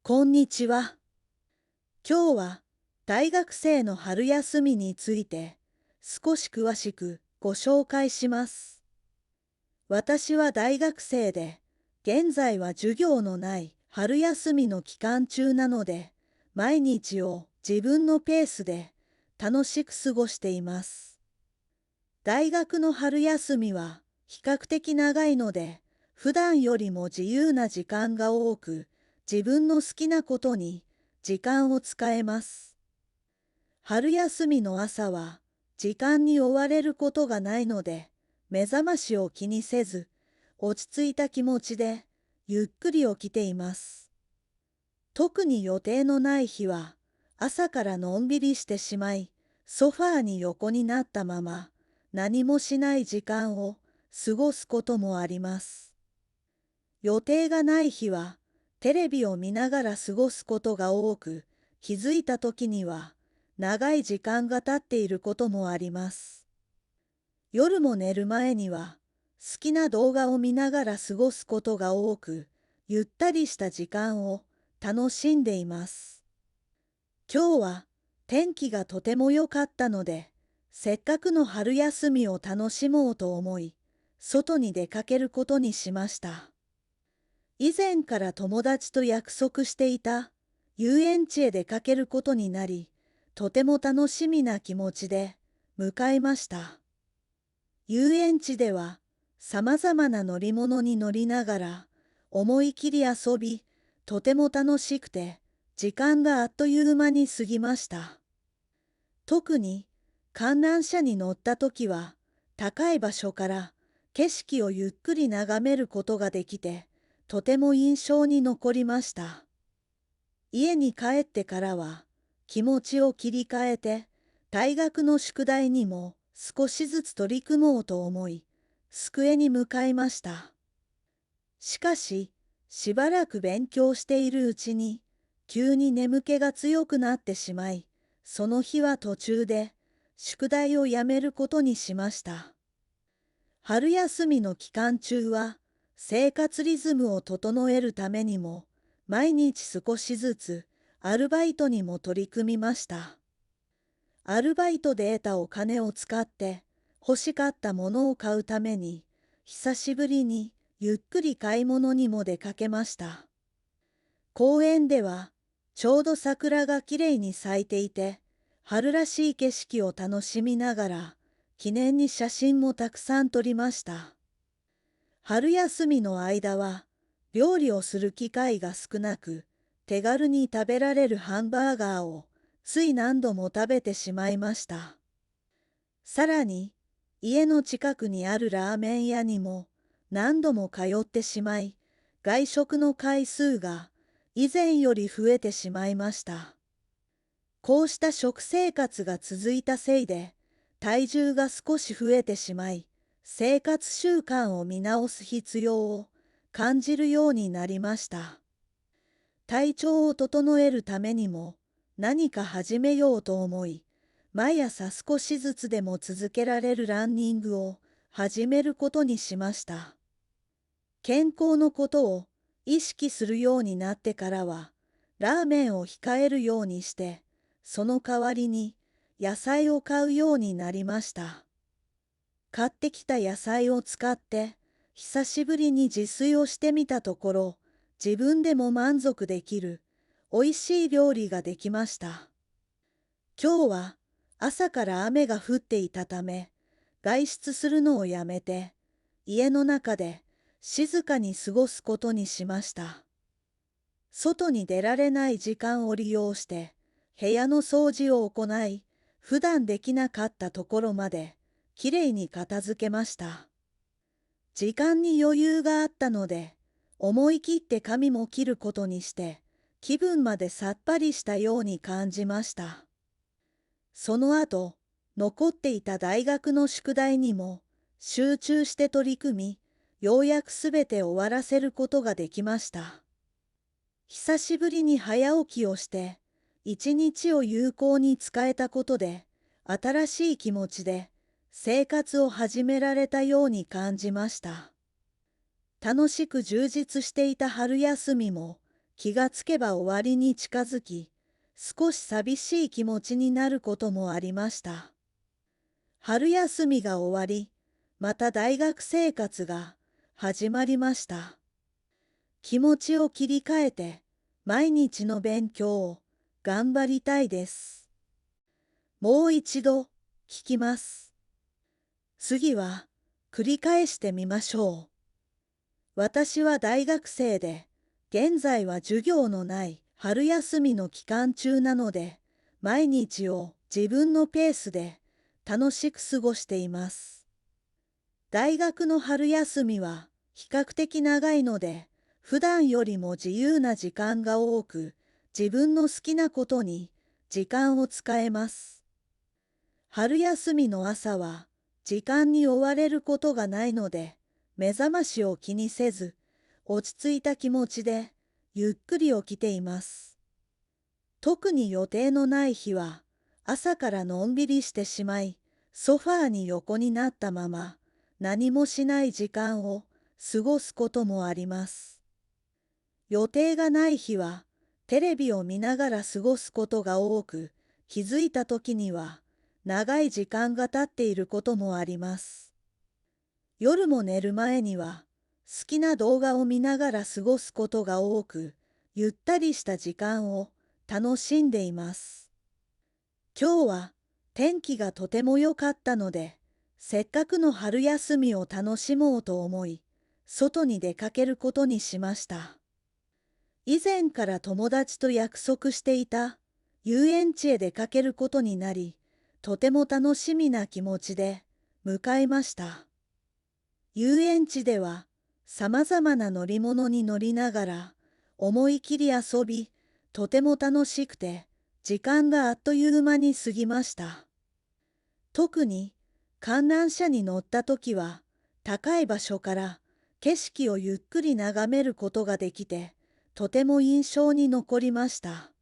こんにちは。今日は大学生の春休みについて少し詳しくご紹介します。私は大学生で、現在は授業のない春休みの期間中なので、毎日を自分のペースで楽しく過ごしています。大学の春休みは比較的長いので、普段よりも自由な時間が多く、自分の好きなことに時間を使えます。春休みの朝は時間に追われることがないので、目覚ましを気にせず、落ち着いた気持ちでゆっくり起きています。特に予定のない日は、朝からのんびりしてしまい、ソファーに横になったまま、何もしない時間を過ごすこともあります。予定がない日は、テレビを見ながら過ごすことが多く、気づいた時には、長い時間が経っていることもあります。夜も寝る前には、好きな動画を見ながら過ごすことが多く、ゆったりした時間を楽しんでいます。今日は天気がとても良かったので、せっかくの春休みを楽しもうと思い、外に出かけることにしました。以前から友達と約束していた遊園地へ出かけることになり、とても楽しみな気持ちで向かいました。遊園地ではさまざまな乗り物に乗りながら思い切り遊び、とても楽しくて時間があっという間に過ぎました。特に観覧車に乗った時は高い場所から景色をゆっくり眺めることができて、とても印象に残りました。家に帰ってからは気持ちを切り替えて、大学の宿題にも少しずつ取り組もうと思い、机に向かいました。しかし、しばらく勉強しているうちに、急に眠気が強くなってしまい、その日は途中で宿題をやめることにしました。春休みの期間中は、生活リズムを整えるためにも、毎日少しずつアルバイトにも取り組みました。アルバイトで得たお金を使って欲しかったものを買うために、久しぶりにゆっくり買い物にも出かけました。公園ではちょうど桜がきれいに咲いていて、春らしい景色を楽しみながら、記念に写真もたくさん撮りました。春休みの間は、料理をする機会が少なく、手軽に食べられるハンバーガーをつい何度も食べてしまいました。さらに、家の近くにあるラーメン屋にも何度も通ってしまい、外食の回数が以前より増えてしまいました。こうした食生活が続いたせいで、体重が少し増えてしまい、生活習慣を見直す必要を感じるようになりました。体調を整えるためにも何か始めようと思い、毎朝少しずつでも続けられるランニングを始めることにしました。健康のことを意識するようになってからは、ラーメンを控えるようにして、その代わりに野菜を買うようになりました。買ってきた野菜を使って久しぶりに自炊をしてみたところ、自分でも満足できるおいしい料理ができました。今日は朝から雨が降っていたため、外出するのをやめて、家の中で静かに過ごすことにしました。外に出られない時間を利用して、部屋の掃除を行い、普段できなかったところまできれいに片付けました。時間に余裕があったので、思い切って髪も切ることにして、気分までさっぱりしたように感じました。その後、残っていた大学の宿題にも集中して取り組み、ようやくすべて終わらせることができました。久しぶりに早起きをして、一日を有効に使えたことで、新しい気持ちで生活を始められたように感じました。楽しく充実していた春休みも、気がつけば終わりに近づき、少し寂しい気持ちになることもありました。春休みが終わり、また大学生活が始まりました。気持ちを切り替えて、毎日の勉強を頑張りたいです。もう一度聞きます。次は繰り返してみましょう。私は大学生で、現在は授業のない春休みの期間中なので、毎日を自分のペースで楽しく過ごしています。大学の春休みは比較的長いので、普段よりも自由な時間が多く、自分の好きなことに時間を使えます。春休みの朝は時間に追われることがないので、目覚ましを気にせず、落ち着いた気持ちでゆっくり起きています。特に予定のない日は、朝からのんびりしてしまい、ソファーに横になったまま、何もしない時間を過ごすこともあります。予定がない日は、テレビを見ながら過ごすことが多く、気づいた時には、長い時間が経っていることもあります。夜も寝る前には、好きな動画を見ながら過ごすことが多く、ゆったりした時間を楽しんでいます。今日は天気がとても良かったので、せっかくの春休みを楽しもうと思い、外に出かけることにしました。以前から友達と約束していた遊園地へ出かけることになり、とても楽しみな気持ちで向かいました。遊園地ではさまざまな乗り物に乗りながら思い切り遊び、とても楽しくて時間があっという間に過ぎました。特に観覧車に乗った時は高い場所から景色をゆっくり眺めることができて、とても印象に残りました。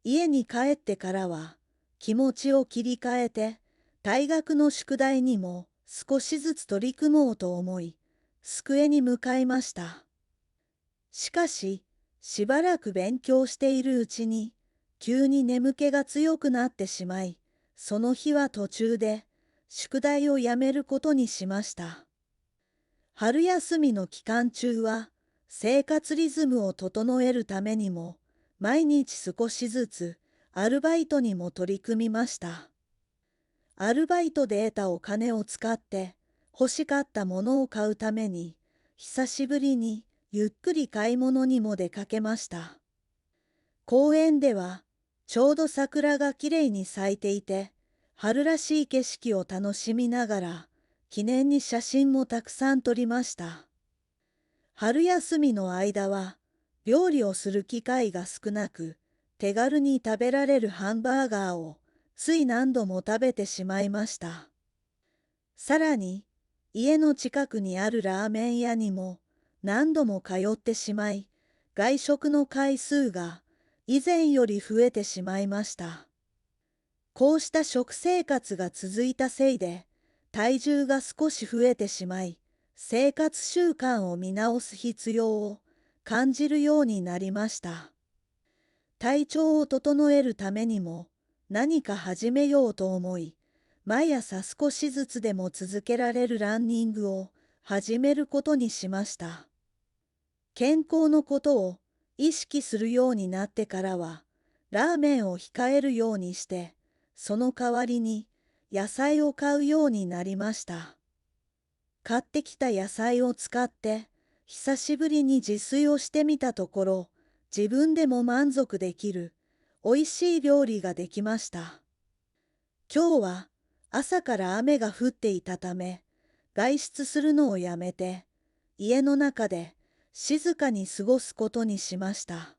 家に帰ってからは気持ちを切り替えて、大学の宿題にも少しずつ取り組もうと思い、机に向かいました。しかし、しばらく勉強しているうちに、急に眠気が強くなってしまい、その日は途中で宿題をやめることにしました。春休みの期間中は、生活リズムを整えるためにも、毎日少しずつアルバイトにも取り組みました。アルバイトで得たお金を使って欲しかったものを買うために、久しぶりにゆっくり買い物にも出かけました。公園ではちょうど桜がきれいに咲いていて、春らしい景色を楽しみながら、記念に写真もたくさん撮りました。春休みの間は、料理をする機会が少なく、手軽に食べられるハンバーガーをつい何度も食べてしまいました。さらに、家の近くにあるラーメン屋にも何度も通ってしまい、外食の回数が以前より増えてしまいました。こうした食生活が続いたせいで、体重が少し増えてしまい、生活習慣を見直す必要を感じるようになりました。体調を整えるためにも何か始めようと思い、毎朝少しずつでも続けられるランニングを始めることにしました。健康のことを意識するようになってからは、ラーメンを控えるようにして、その代わりに野菜を買うようになりました。買ってきた野菜を使って久しぶりに自炊をしてみたところ、自分でも満足できるおいしい料理ができました。今日は朝から雨が降っていたため、外出するのをやめて、家の中で静かに過ごすことにしました。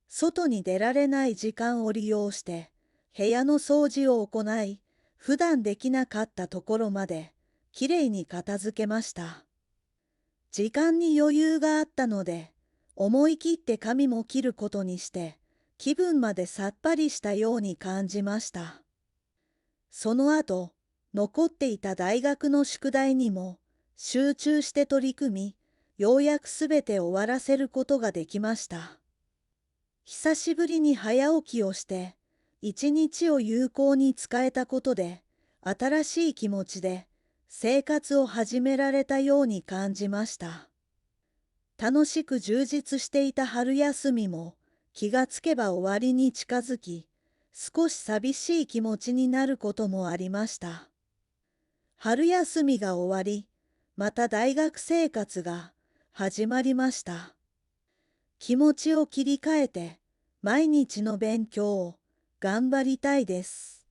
外に出られない時間を利用して、部屋の掃除を行い、普段できなかったところまできれいに片付けました。時間に余裕があったので、思い切って髪も切ることにして、気分までさっぱりしたように感じました。その後、残っていた大学の宿題にも集中して取り組み、ようやくすべて終わらせることができました。久しぶりに早起きをして、一日を有効に使えたことで、新しい気持ちで生活を始められたように感じました。楽しく充実していた春休みも気がつけば終わりに近づき、少し寂しい気持ちになることもありました。春休みが終わり、また大学生活が始まりました。気持ちを切り替えて、毎日の勉強を頑張りたいです。